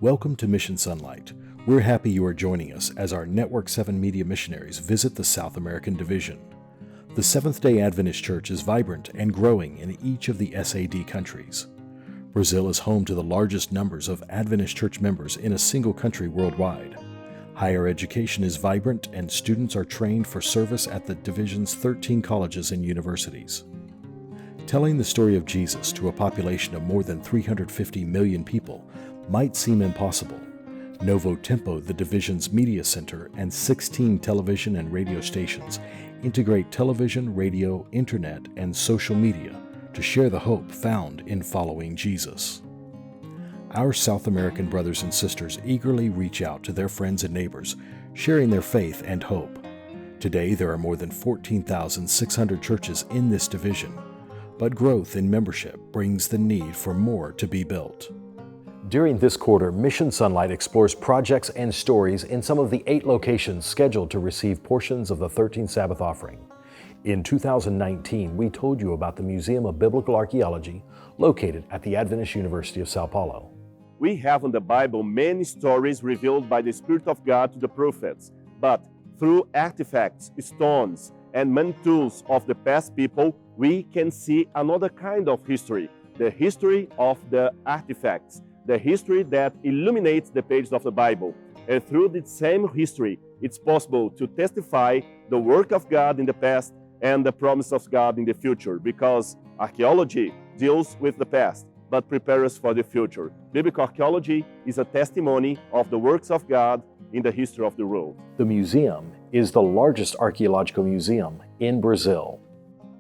Welcome to Mission Sonlight. We're happy you are joining us as our Network 7 media missionaries visit the South American Division. The Seventh-day Adventist Church is vibrant and growing in each of the SAD countries. Brazil is home to the largest numbers of Adventist Church members in a single country worldwide. Higher education is vibrant and students are trained for service at the division's 13 colleges and universities. Telling the story of Jesus to a population of more than 350 million people might seem impossible. Novo Tempo, the division's media center, and 16 television and radio stations integrate television, radio, internet, and social media to share the hope found in following Jesus. Our South American brothers and sisters eagerly reach out to their friends and neighbors, sharing their faith and hope. Today, there are more than 14,600 churches in this division, but growth in membership brings the need for more to be built. During this quarter, Mission Sonlight explores projects and stories in some of the 8 locations scheduled to receive portions of the 13th Sabbath offering. In 2019, we told you about the Museum of Biblical Archaeology located at the Adventist University of Sao Paulo. We have in the Bible many stories revealed by the Spirit of God to the prophets, but through artifacts, stones, and manual tools of the past people, we can see another kind of history, the history of the artifacts, the history that illuminates the pages of the Bible. And through the same history, it's possible to testify the work of God in the past and the promise of God in the future, because archaeology deals with the past, but prepares us for the future. Biblical archaeology is a testimony of the works of God in the history of the world. The museum is the largest archaeological museum in Brazil.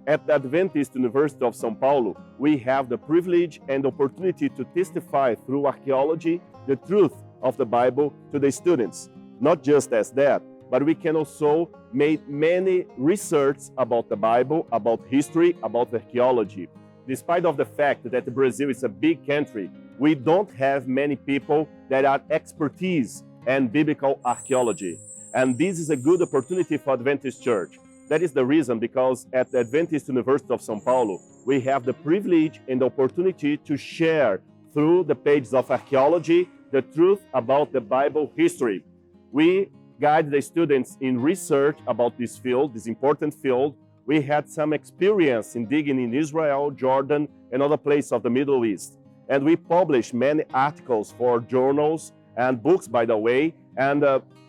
At the Adventist University of São Paulo, we have the privilege and opportunity to testify through archaeology the truth of the Bible to the students. Not just as that, but we can also make many research about the Bible, about history, about archaeology. Despite of the fact that Brazil is a big country, we don't have many people that are expertise in biblical archaeology. And this is a good opportunity for Adventist Church. That is the reason because at the Adventist University of São Paulo, we have the privilege and the opportunity to share through the pages of archaeology the truth about the Bible history. We guide the students in research about this field, this important field. We had some experience in digging in Israel, Jordan, and other places of the Middle East. And we publish many articles for journals and books, by the way, and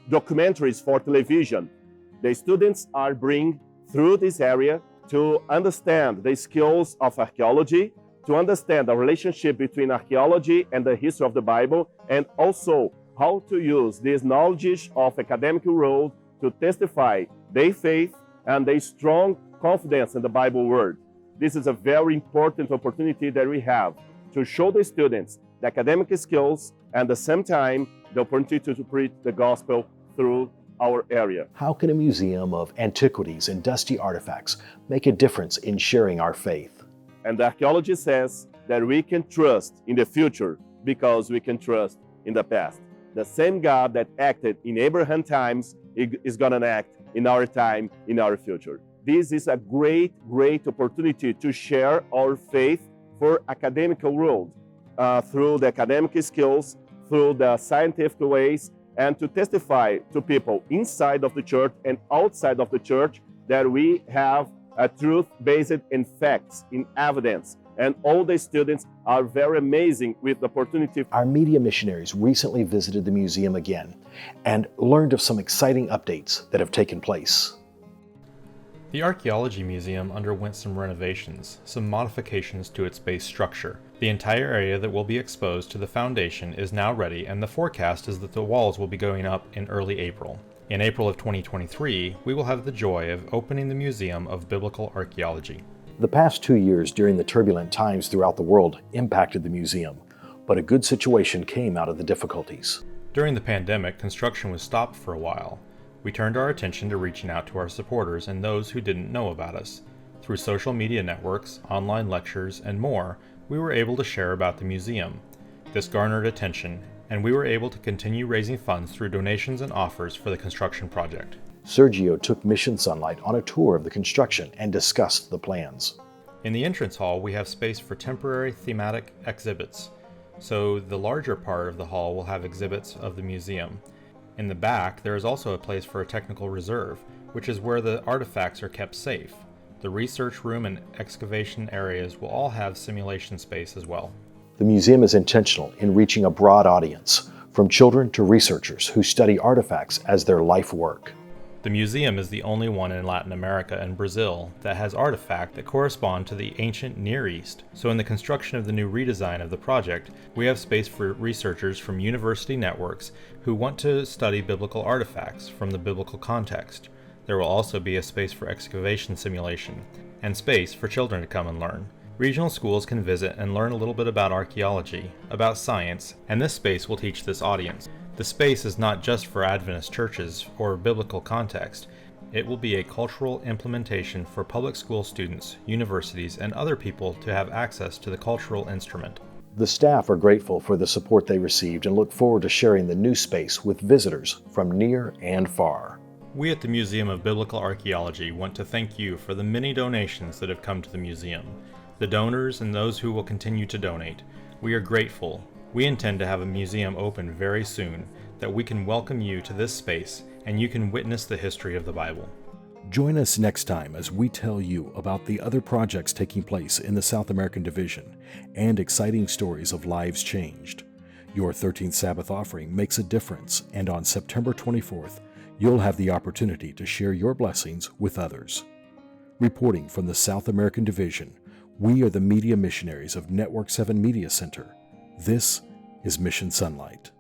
documentaries for television. The students are bring through this area to understand the skills of archaeology, to understand the relationship between archaeology and the history of the Bible, and also how to use this knowledge of academic world to testify their faith and their strong confidence in the Bible word. This is a very important opportunity that we have to show the students the academic skills and at the same time the opportunity to preach the gospel through our area. How can a museum of antiquities and dusty artifacts make a difference in sharing our faith? And the archaeology says that we can trust in the future because we can trust in the past. The same God that acted in Abraham's times is going to act in our time, in our future. This is a great opportunity to share our faith for academic world through the academic skills, through the scientific ways, and to testify to people inside of the church and outside of the church that we have a truth based in facts, in evidence. And all the students are very amazing with the opportunity. Our media missionaries recently visited the museum again and learned of some exciting updates that have taken place. The Archaeology Museum underwent some renovations, some modifications to its base structure. The entire area that will be exposed to the foundation is now ready, and the forecast is that the walls will be going up in early April. In April of 2023, we will have the joy of opening the Museum of Biblical Archaeology. The past 2 years during the turbulent times throughout the world impacted the museum, but a good situation came out of the difficulties. During the pandemic, construction was stopped for a while. We turned our attention to reaching out to our supporters and those who didn't know about us. Through social media networks, online lectures, and more, we were able to share about the museum. This garnered attention, and we were able to continue raising funds through donations and offers for the construction project. Sergio took Mission Sonlight on a tour of the construction and discussed the plans. In the entrance hall, we have space for temporary thematic exhibits. so the larger part of the hall will have exhibits of the museum. In the back, there is also a place for a technical reserve, which is where the artifacts are kept safe. The research room and excavation areas will all have simulation space as well. The museum is intentional in reaching a broad audience, from children to researchers who study artifacts as their life work. The museum is the only one in Latin America and Brazil that has artifacts that correspond to the ancient Near East. So in the construction of the new redesign of the project, we have space for researchers from university networks who want to study biblical artifacts from the biblical context. There will also be a space for excavation simulation, and space for children to come and learn. Regional schools can visit and learn a little bit about archaeology, about science, and this space will teach this audience. The space is not just for Adventist churches or biblical context. It will be a cultural implementation for public school students, universities, and other people to have access to the cultural instrument. The staff are grateful for the support they received and look forward to sharing the new space with visitors from near and far. We at the Museum of Biblical Archaeology want to thank you for the many donations that have come to the museum, the donors and those who will continue to donate. We are grateful. We intend to have a museum open very soon that we can welcome you to this space and you can witness the history of the Bible. Join us next time as we tell you about the other projects taking place in the South American Division and exciting stories of lives changed. Your 13th Sabbath offering makes a difference, and on September 24th, you'll have the opportunity to share your blessings with others. Reporting from the South American Division, we are the media missionaries of Network 7 Media Center. This is Mission Sonlight.